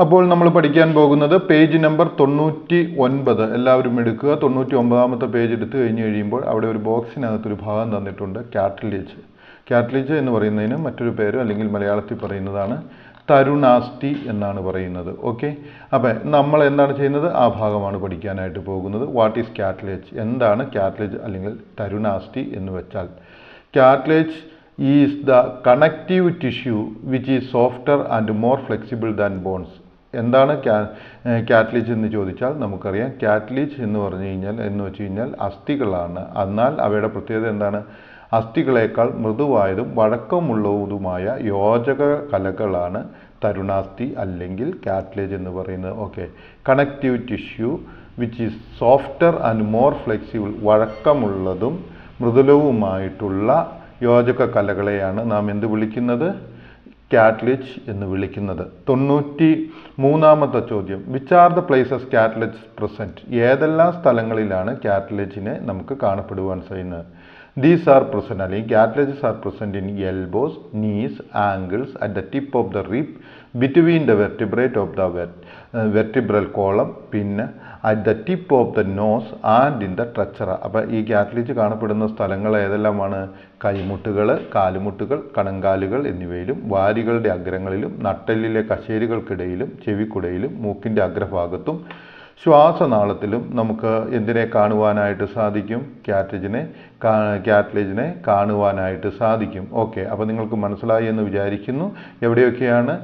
അപ്പോൾ നമ്മൾ പഠിക്കാൻ പോകുന്നത് പേജ് നമ്പർ 99. എല്ലാവരും എടുക്കുക. 99ാമത്തെ പേജ് എടുത്തു കഴിഞ്ഞ് കഴിയുമ്പോൾ അവിടെ ഒരു ബോക്സിനകത്തൊരു ഭാഗം തന്നിട്ടുണ്ട്, കാറ്റ്ലേജ്. കാറ്റ്ലേജ് എന്ന് പറയുന്നതിന് മറ്റൊരു പേര് അല്ലെങ്കിൽ മലയാളത്തിൽ പറയുന്നതാണ് തരുണാസ്ഥി എന്നാണ് പറയുന്നത്. ഓക്കെ, അപ്പം നമ്മൾ എന്താണ് ചെയ്യുന്നത്? ആ ഭാഗമാണ് പഠിക്കാനായിട്ട് പോകുന്നത്. What is cartilage? എന്താണ് കാറ്റ്ലേജ് അല്ലെങ്കിൽ തരുണാസ്ഥി എന്ന് വെച്ചാൽ? Cartilage is the connective tissue which is softer and more flexible than bones. എന്താണ് കാറ്റ്ലേജ് എന്ന് ചോദിച്ചാൽ നമുക്കറിയാം, കാറ്റ്ലേജ് എന്ന് വെച്ച് കഴിഞ്ഞാൽ അസ്ഥികളാണ്. എന്നാൽ അവയുടെ പ്രത്യേകത എന്താണ്? അസ്ഥികളേക്കാൾ മൃദുവായതും വഴക്കമുള്ളതുമായ യോജക കലകളാണ് തരുണാസ്ഥി അല്ലെങ്കിൽ കാറ്റ്ലേജ് എന്ന് പറയുന്നത്. Okay, connective tissue which is softer and more flexible, വഴക്കമുള്ളതും മൃദുലവുമായിട്ടുള്ള യോജക കലകളെയാണ് നാം എന്ത് വിളിക്കുന്നത്? കാറ്റ്ലേജ് എന്ന് വിളിക്കുന്നത്. 93ാമത്തെ ചോദ്യം, which are the places cartilage present? ഏതെല്ലാം സ്ഥലങ്ങളിലാണ് കാറ്റ്ലേജിനെ നമുക്ക് കാണപ്പെടുവാൻ കഴിയുന്നത്? These are present, അല്ലെങ്കിൽ cattleges are present in elbows, knees, ankles, at the tip of the rib, between the vertebrae of the vertebral column, പിന്നെ at the tip of the nose and in the trachea. അപ്പോൾ ഈ കാറ്റ്ലേജ് കാണപ്പെടുന്ന സ്ഥലങ്ങൾ ഏതെല്ലാമാണ്? കൈമുട്ടുകൾ, കാലുമുട്ടുകൾ, കണങ്കാലുകൾ എന്നിവയിലും, വാരികളുടെ അഗ്രങ്ങളിലും, നട്ടെല്ലിലെ കശേരുകൾക്കിടയിലും, ചെവിക്കുടയിലും, മൂക്കിൻ്റെ അഗ്രഭാഗത്തും, ശ്വാസനാളത്തിലും നമുക്ക് എന്തിനെ കാണുവാനായിട്ട് സാധിക്കും? കാറ്റ്ലേജിനെ കാണുവാനായിട്ട് സാധിക്കും. ഓക്കെ, അപ്പോൾ നിങ്ങൾക്ക് മനസ്സിലായി എന്ന് വിചാരിക്കുന്നു. എവിടെയൊക്കെയാണ്?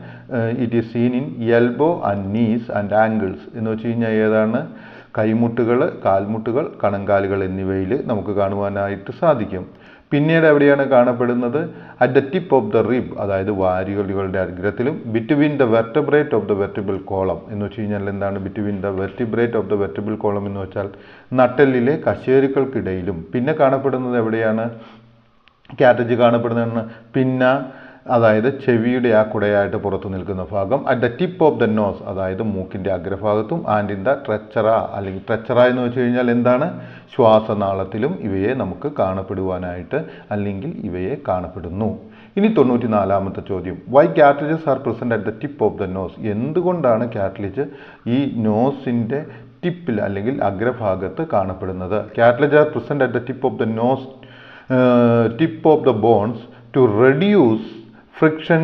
It is seen in elbow and knees and ankles എന്ന് വെച്ച് കഴിഞ്ഞാൽ ഏതാണ്? കൈമുട്ടുകൾ, കാൽമുട്ടുകൾ, കണങ്കാലുകൾ എന്നിവയിൽ നമുക്ക് കാണുവാനായിട്ട് സാധിക്കും. പിന്നീട് എവിടെയാണ് കാണപ്പെടുന്നത്? At the tip of the rib, അതായത് വാരികളുടെ അഗ്രത്തിലും, between the vertebrate of the vertebral column എന്ന് വെച്ച് കഴിഞ്ഞാൽ എന്താണ്? Between the vertebrate of the vertebral column എന്ന് വെച്ചാൽ നട്ടെല്ലിലെ കശേരുക്കൾക്കിടയിലും. പിന്നെ കാണപ്പെടുന്നത് എവിടെയാണ് കാറ്റ്ലേജ് കാണപ്പെടുന്നതെന്ന്? പിന്നെ അതായത് ചെവിയുടെ ആ കുടയായിട്ട് പുറത്തു നിൽക്കുന്ന ഭാഗം. At the tip of the nose, അതായത് മൂക്കിൻ്റെ അഗ്രഭാഗത്തും, ആൻഡ് ഇൻ ദ ട്രച്ചറ, അല്ലെങ്കിൽ ട്രച്ചറ എന്ന് വെച്ച് കഴിഞ്ഞാൽ എന്താണ്? ശ്വാസനാളത്തിലും ഇവയെ നമുക്ക് കാണപ്പെടുവാനായിട്ട് അല്ലെങ്കിൽ ഇവയെ കാണപ്പെടുന്നു. ഇനി 94ാമത്തെ ചോദ്യം, why cartilages are present at the tip of the nose? എന്തുകൊണ്ടാണ് കാറ്റ്ലേജ് ഈ നോസിൻ്റെ ടിപ്പിൽ അല്ലെങ്കിൽ അഗ്രഭാഗത്ത് കാണപ്പെടുന്നത്? Cartilage are present at the tip of the nose, tip of the bones to reduce friction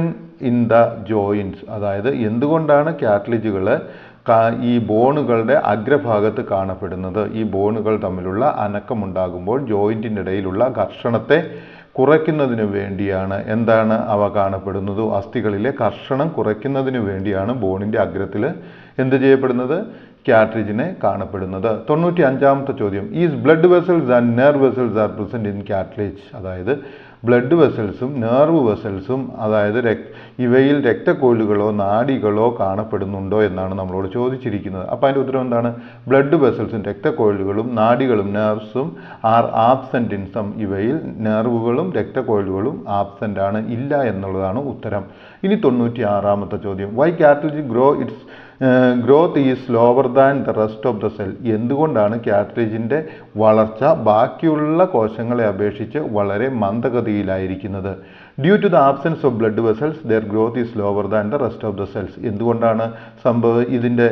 in the joints. അതായത് എന്തുകൊണ്ടാണ് കാറ്റ്ലേജുകൾ ഈ ബോണുകളുടെ അഗ്രഭാഗത്ത് കാണപ്പെടുന്നത്? ഈ ബോണുകൾ തമ്മിലുള്ള അനക്കമുണ്ടാകുമ്പോൾ ജോയിൻറ്റിൻ്റെ ഇടയിലുള്ള ഘർഷണത്തെ കുറയ്ക്കുന്നതിന് വേണ്ടിയാണ് എന്താണ് അവ കാണപ്പെടുന്നത്? അസ്ഥികളിലെ ഘർഷണം കുറയ്ക്കുന്നതിന് വേണ്ടിയാണ് ബോണിൻ്റെ അഗ്രത്തിൽ എന്ത് ചെയ്യപ്പെടുന്നത്? കാറ്റ്ലേജിനെ കാണപ്പെടുന്നത്. 95ാമത്തെ ചോദ്യം, is blood vessels and nerve vessels are present in cartilage? അതായത് ബ്ലഡ് വെസൽസും നെർവ് വെസൽസും, അതായത് ഇവയിൽ രക്തക്കൊഴലുകളോ നാഡികളോ കാണപ്പെടുന്നുണ്ടോ എന്നാണ് നമ്മളോട് ചോദിച്ചിരിക്കുന്നത്. അപ്പോൾ അതിൻ്റെ ഉത്തരം എന്താണ്? ബ്ലഡ് വെസൽസും രക്തക്കൊഴലുകളും നാഡികളും നെർവ്സും ആർ ആബ്സെൻ്റ് ഇൻ സം. ഇവയിൽ നെർവുകളും രക്തക്കൊഴലുകളും ആബ്സെൻ്റ് ആണ്, ഇല്ല എന്നുള്ളതാണ് ഉത്തരം. ഇനി 96ാമത്തെ ചോദ്യം, why cartilage growth is slower than the rest of the cell? എന്തുകൊണ്ടാണ് കാറ്റ്ലേജിൻ്റെ വളർച്ച ബാക്കിയുള്ള കോശങ്ങളെ അപേക്ഷിച്ച് വളരെ മന്ദഗതിയിലായിരിക്കുന്നത്? Due to the absence of blood vessels their growth is slower than the rest of the cells. എന്തുകൊണ്ടാണ് ഇതിൻ്റെ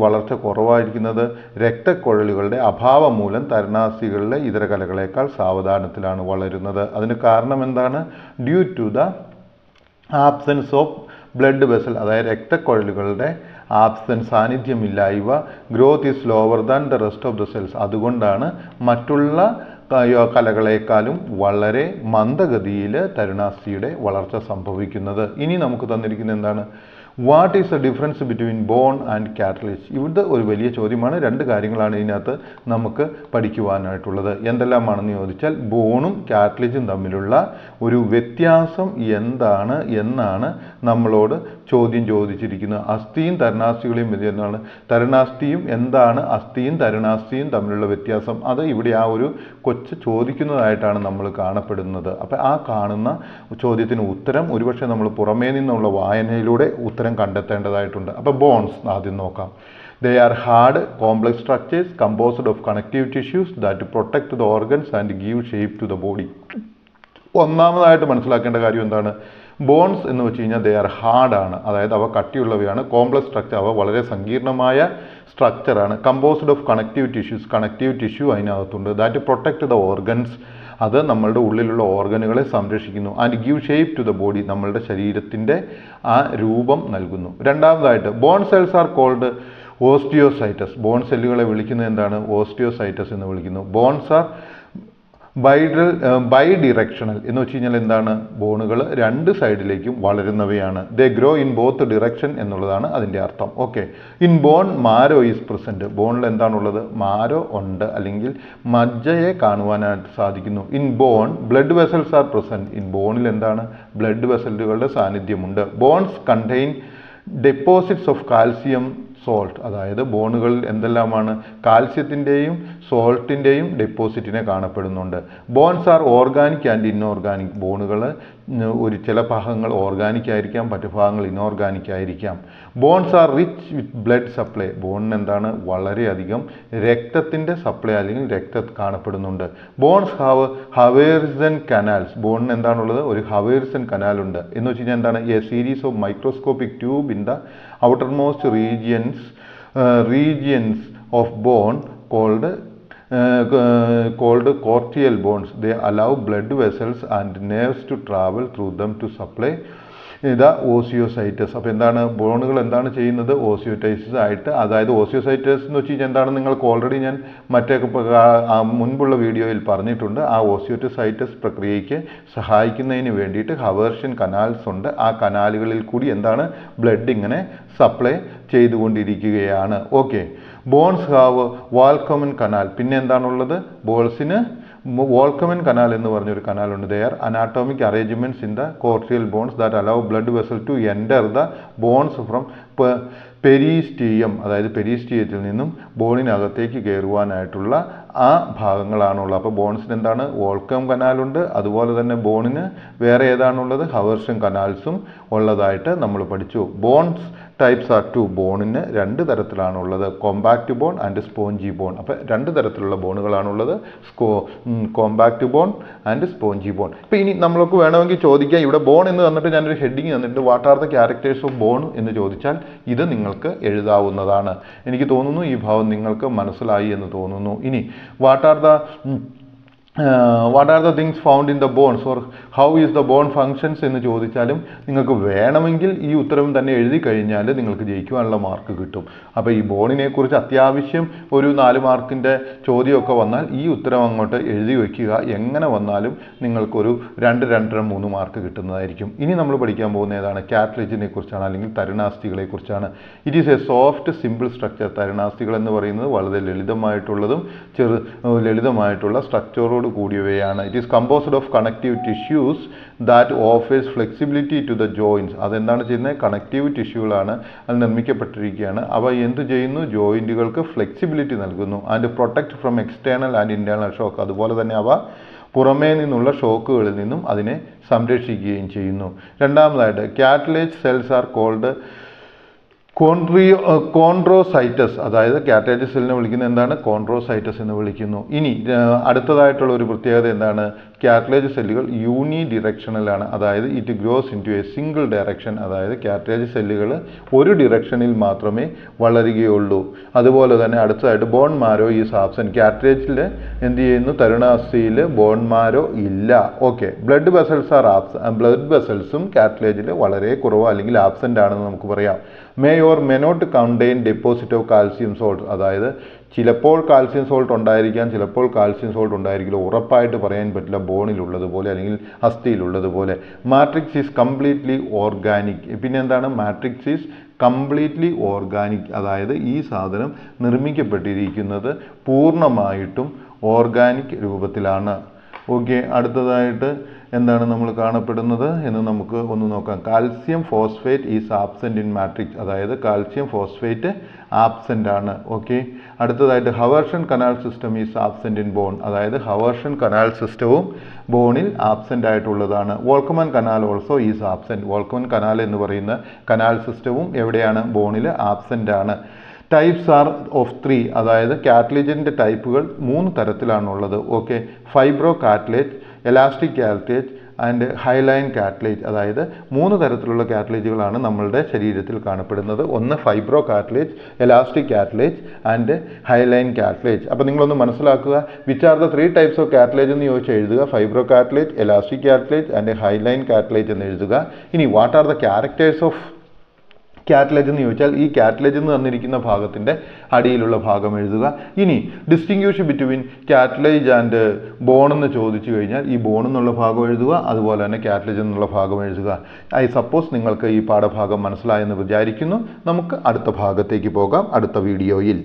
വളർച്ച കുറവായിരിക്കുന്നത്? രക്തക്കുഴലുകളുടെ അഭാവം മൂലം തരുണാസ്ഥികളിലെ ഇതര കലകളേക്കാൾ സാവധാനത്തിലാണ് വളരുന്നത്. അതിന് കാരണം എന്താണ്? Due to the absence of blood vessel, അതായത് രക്തക്കുഴലുകളുടെ സാന്നിധ്യമില്ലായ്മ. Growth is slower than the rest of the cells. അതുകൊണ്ടാണ് മറ്റുള്ള കലകളെക്കാളും വളരെ മന്ദഗതിയിൽ തരുണാസ്ഥിയുടെ വളർച്ച സംഭവിക്കുന്നത്. ഇനി നമുക്ക് തന്നിരിക്കുന്നത് എന്താണ്? What is the difference between bone and cartilage? ഇവിടുത്തെ ഒരു വലിയ ചോദ്യമാണ്. രണ്ട് കാര്യങ്ങളാണ് ഇതിനകത്ത് നമുക്ക് പഠിക്കുവാനായിട്ടുള്ളത്. എന്തെല്ലാമാണെന്ന് ചോദിച്ചാൽ ബോണും കാറ്റ്ലേജും തമ്മിലുള്ള ഒരു വ്യത്യാസം എന്താണ് എന്നാണ് നമ്മളോട് ചോദ്യം ചോദിച്ചിരിക്കുന്നത്. അസ്ഥിയും തരുണാസ്ഥികളെയും എന്താണ്? തരുണാസ്ഥിയും എന്താണ്? അസ്ഥിയും തരുണാസ്ഥിയും തമ്മിലുള്ള വ്യത്യാസം, അത് ഇവിടെ ആ ഒരു കൊച്ച് ചോദിക്കുന്നതായിട്ടാണ് നമ്മൾ കാണപ്പെടുന്നത്. അപ്പം ആ കാണുന്ന ചോദ്യത്തിന് ഉത്തരം ഒരുപക്ഷെ നമ്മൾ പുറമേ നിന്നുള്ള വായനയിലൂടെ ഉത്തരം കണ്ടെത്തേണ്ടതായിട്ടുണ്ട്. അപ്പോൾ ബോൺസ് ആദ്യം നോക്കാം. They are hard, complex structures composed of connective tissues that protect the organs and give shape to the body. ഒന്നാമതായിട്ട് മനസ്സിലാക്കേണ്ട കാര്യം എന്താണ്? ബോൺസ് എന്ന് വെച്ച് കഴിഞ്ഞാൽ ദേ ആർ ഹാർഡാണ്, അതായത് അവ കട്ടിയുള്ളവയാണ്. കോംപ്ലക്സ് സ്ട്രക്ചർ, അവ വളരെ സങ്കീർണമായ സ്ട്രക്ചറാണ്. കമ്പോസ്ഡ് ഓഫ് കണക്റ്റീവ് ടിഷ്യൂ അതിനകത്തുണ്ട്. ദാറ്റ് പ്രൊട്ടക്ട് ദ ഓർഗൻസ്, അത് നമ്മളുടെ ഉള്ളിലുള്ള ഓർഗനുകളെ സംരക്ഷിക്കുന്നു. And give shape to the body, നമ്മളുടെ ശരീരത്തിൻ്റെ ആ രൂപം നൽകുന്നു. രണ്ടാമതായിട്ട് bone cells are called osteocytes. Bone സെല്ലുകളെ വിളിക്കുന്നത് എന്താണ്? ഓസ്റ്റിയോസൈറ്റസ് എന്ന് വിളിക്കുന്നു. ബോൺസ് ആർ ബൈ ഡിറക്ഷണൽ എന്ന് വെച്ച് കഴിഞ്ഞാൽ എന്താണ്? ബോണുകൾ രണ്ട് സൈഡിലേക്കും വളരുന്നവയാണ്. They grow in both direction എന്നുള്ളതാണ് അതിൻ്റെ അർത്ഥം. Okay. In bone marrow is present. ബോണിൽ എന്താണുള്ളത്? മാരോ ഉണ്ട്, അല്ലെങ്കിൽ മജ്ജയെ കാണുവാനായിട്ട് സാധിക്കുന്നു. In bone blood vessels are present. In ബോണിൽ എന്താണ്? ബ്ലഡ് വെസലുകളുടെ സാന്നിധ്യമുണ്ട്. Bones contain deposits of calcium salt, അതായത് ബോണുകളിൽ എന്തെല്ലാമാണ്? കാൽസ്യത്തിൻ്റെയും സോൾട്ടിൻ്റെയും ഡെപ്പോസിറ്റിനെ കാണപ്പെടുന്നുണ്ട്. Bones are organic and inorganic. ബോണുകൾ ചില ഭാഗങ്ങൾ ഓർഗാനിക് ആയിരിക്കാം, മറ്റു ഭാഗങ്ങൾ ഇൻഓർഗാനിക് ആയിരിക്കാം. Bones are rich with blood supply. ബോണിന് എന്താണ്? വളരെയധികം രക്തത്തിൻ്റെ സപ്ലൈ അല്ലെങ്കിൽ രക്തം കാണപ്പെടുന്നുണ്ട്. Bones have Haversian canals. ബോണിന് എന്താണുള്ളത്? ഒരു ഹവേഴ്സൺ കനാലുണ്ട്. എന്ന് വെച്ച് കഴിഞ്ഞാൽ എന്താണ്? A series of microscopic tube in the outermost regions of bone called cortical bones. They allow blood vessels and nerves to travel through them to supply the ഓസിയോസൈറ്റസ്. അപ്പോൾ എന്താണ്? ബോണുകൾ എന്താണ് ചെയ്യുന്നത്? ഓസിയോസൈറ്റസ് ആയിട്ട്, അതായത് ഓസിയോസൈറ്റസ് എന്ന് വെച്ച് കഴിഞ്ഞാൽ എന്താണ്? നിങ്ങൾക്ക് ഓൾറെഡി ഞാൻ മുൻപുള്ള വീഡിയോയിൽ പറഞ്ഞിട്ടുണ്ട്. ആ ഓസിയോസൈറ്റസ് പ്രക്രിയയ്ക്ക് സഹായിക്കുന്നതിന് വേണ്ടിയിട്ട് ഹവേർഷ്യൻ കനാൽസ് ഉണ്ട്. ആ കനാലുകളിൽ കൂടി എന്താണ്? ബ്ലഡ് ഇങ്ങനെ സപ്ലൈ ചെയ്തുകൊണ്ടിരിക്കുകയാണ്. Okay. Bones have Volkmann canal. പിന്നെ എന്താണുള്ളത്? ബോൾസിന് വോൾക്കമൻ കനാൽ എന്ന് പറഞ്ഞൊരു കനാലുണ്ട്. There anatomic arrangements in the cortical bones that allow blood vessel to enter the bones from periosteum, അതായത് പെരിസ്റ്റീയത്തിൽ നിന്നും ബോണിനകത്തേക്ക് കയറുവാനായിട്ടുള്ള ആ ഭാഗങ്ങളാണുള്ളത്. അപ്പോൾ ബോൺസിന് എന്താണ്? വോൾക്കം കനാലുണ്ട്. അതുപോലെ തന്നെ ബോണിന് വേറെ ഏതാണുള്ളത്? ഹവേർഷൻ കനാൽസും ഉള്ളതായിട്ട് നമ്മൾ പഠിച്ചു. Bones types are two. ബോണിന് രണ്ട് തരത്തിലാണുള്ളത്, compact bone and spongy bone. അപ്പോൾ രണ്ട് തരത്തിലുള്ള ബോണുകളാണുള്ളത്, compact bone and spongy bone. ഇപ്പോൾ ഇനി നമ്മൾക്ക് വേണമെങ്കിൽ ചോദിക്കാം, ഇവിടെ ബോൺ എന്ന് തന്നിട്ട് ഞാനൊരു ഹെഡിങ് തന്നിട്ട് what are the characters of bone എന്ന് ചോദിച്ചാൽ ഇത് നിങ്ങൾക്ക് എഴുതാവുന്നതാണ്. എനിക്ക് തോന്നുന്നു ഈ ഭാവം നിങ്ങൾക്ക് മനസ്സിലായി എന്ന് തോന്നുന്നു. ഇനി what are the things found in the bones or how is the bone functions എന്ന് ചോദിച്ചാലും നിങ്ങൾക്ക് വേണമെങ്കിൽ ഈ ഉത്തരം തന്നെ എഴുതി കഴിഞ്ഞാൽ നിങ്ങൾക്ക് ജയിക്കുവാനുള്ള മാർക്ക് കിട്ടും. അപ്പോൾ ഈ ബോണിനെ കുറിച്ച് അത്യാവശ്യം ഒരു 4 മാർക്കിൻ്റെ ചോദ്യമൊക്കെ വന്നാൽ ഈ ഉത്തരം അങ്ങോട്ട് എഴുതി വയ്ക്കുക. എങ്ങനെ വന്നാലും നിങ്ങൾക്കൊരു 2, 2.5, 3 മാർക്ക് കിട്ടുന്നതായിരിക്കും. ഇനി നമ്മൾ പഠിക്കാൻ പോകുന്ന ഏതാണ്? കാറ്റ്ലേജിനെ കുറിച്ചാണ്, അല്ലെങ്കിൽ തരുണാസ്ഥികളെ കുറിച്ചാണ്. It is a soft simple structure. തരുണാസ്ഥികൾ എന്ന് പറയുന്നത് വളരെ ലളിതമായിട്ടുള്ളതും ലളിതമായിട്ടുള്ള സ്ട്രക്ചറോട് കൂടിയവയാണ്. It is composed of connective tissues that offers flexibility to the joints. അതെന്താണ് ചെയ്യുന്നത്? കണക്റ്റീവ് ടിഷ്യൂകളാണ് അത് നിർമ്മിക്കപ്പെട്ടിരിക്കുകയാണ്. അവ എന്ത് ചെയ്യുന്നു? ജോയിൻറ്റുകൾക്ക് ഫ്ലെക്സിബിലിറ്റി നൽകുന്നു. And protect from external and internal shock. അതുപോലെ തന്നെ അവ പുറമേ നിന്നുള്ള ഷോക്കുകളിൽ നിന്നും അതിനെ സംരക്ഷിക്കുകയും ചെയ്യുന്നു. രണ്ടാമതായിട്ട് കാറ്റ്ലേജ് സെൽസ് ആർ കോൾഡ് കോൺട്രോസൈറ്റസ്. അതായത് കാറ്റേജ് സെല്ലിനെ വിളിക്കുന്നത് എന്താണ്? കോൺട്രോസൈറ്റസ് എന്ന് വിളിക്കുന്നു. ഇനി അടുത്തതായിട്ടുള്ള ഒരു പ്രത്യേകത എന്താണ്? കാറ്റ്ലേജ് സെല്ലുകൾ യൂണി ഡിറക്ഷണലാണ്. അതായത് it grows into a single direction. അതായത് കാറ്റ്ലേജ് സെല്ലുകൾ ഒരു ഡിറക്ഷനിൽ മാത്രമേ വളരുകയുള്ളൂ. അതുപോലെ തന്നെ അടുത്തതായിട്ട് ബോൺ മാരോ ഈസ് ആബ്സെൻറ്റ്. കാറ്റ്ലേജിൽ എന്ത് ചെയ്യുന്നു? തരുണാസ്ഥിയിൽ ബോൺ മാരോ ഇല്ല. Okay. Blood vessels are blood വെസൽസും കാറ്റ്ലേജിൽ വളരെ കുറവ് അല്ലെങ്കിൽ ആബ്സെൻ്റ് ആണെന്ന് നമുക്ക് പറയാം. May or may not contain deposit of calcium salt. അതായത് ചിലപ്പോൾ കാൽസ്യം സോൾട്ട് ഉണ്ടായിരിക്കാം, ചിലപ്പോൾ കാൽസ്യം സോൾട്ട് ഉണ്ടായിരിക്കില്ല. ഉറപ്പായിട്ട് പറയാൻ പറ്റില്ല ബോണിലുള്ളതുപോലെ അല്ലെങ്കിൽ അസ്ഥിയിലുള്ളതുപോലെ. Matrix is completely organic. പിന്നെ എന്താണ്? Matrix is completely organic. അതായത് ഈ സാധനം നിർമ്മിക്കപ്പെട്ടിരിക്കുന്നത് പൂർണ്ണമായിട്ടും ഓർഗാനിക് രൂപത്തിലാണ്. ഓക്കെ. അടുത്തതായിട്ട് എന്താണ് നമ്മൾ കാണപ്പെടുന്നത് എന്ന് നമുക്ക് ഒന്ന് നോക്കാം. Calcium phosphate is absent in matrix. അതായത് കാൽസ്യം ഫോസ്ഫേറ്റ് ആബ്സെൻ്റ് ആണ്. ഓക്കെ. അടുത്തതായിട്ട് Haversian canal system is absent in bone. അതായത് ഹവേർഷൻ കനാൽ സിസ്റ്റവും ബോണിൽ ആബ്സെൻ്റ് ആയിട്ടുള്ളതാണ്. Volkmann canal also is absent. Volkmann canal എന്ന് പറയുന്ന കനാൽ സിസ്റ്റവും എവിടെയാണ്? ബോണിൽ ആബ്സെൻ്റ് ആണ്. Types are of 3. അതായത് കാറ്റ്ലേജിൻ്റെ ടൈപ്പുകൾ 3 തരത്തിലാണുള്ളത്. Okay. Fibrocartilage, elastic cartilage and hyaline cartilage. അതായത് 3 തരത്തിലുള്ള കാർട്ടിലേജുകളാണ് നമ്മളുടെ ശരീരത്തിൽ കാണപ്പെടുന്നത്. ഒന്ന് fibro cartilage, elastic cartilage and hyaline cartilage. അപ്പോൾ നിങ്ങളൊന്ന് മനസ്സിലാക്കുക, which are the 3 types of cartilage എന്ന് ചോദിച്ചാൽ എഴുതുക fibro cartilage, elastic cartilage and hyaline cartilage എന്ന് എഴുതുക. ഇനി what are the characters of cartilage എന്ന് ചോദിച്ചാൽ ഈ കാർട്ടിലേജ് എന്ന് തന്നിരിക്കുന്ന ഭാഗത്തിൻ്റെ അടിയിലുള്ള ഭാഗം എഴുതുക. ഇനി distinguish between cartilage and bone എന്ന് ചോദിച്ചു കഴിഞ്ഞാൽ ഈ ബോൺ എന്നുള്ള ഭാഗം എഴുതുക, അതുപോലെ തന്നെ കാർട്ടിലേജ് എന്നുള്ള ഭാഗം എഴുതുക. ഐ സപ്പോസ് നിങ്ങൾക്ക് ഈ പാഠഭാഗം മനസ്സിലായെന്ന് വിചാരിക്കുന്നു. നമുക്ക് അടുത്ത ഭാഗത്തേക്ക് പോകാം അടുത്ത വീഡിയോയിൽ.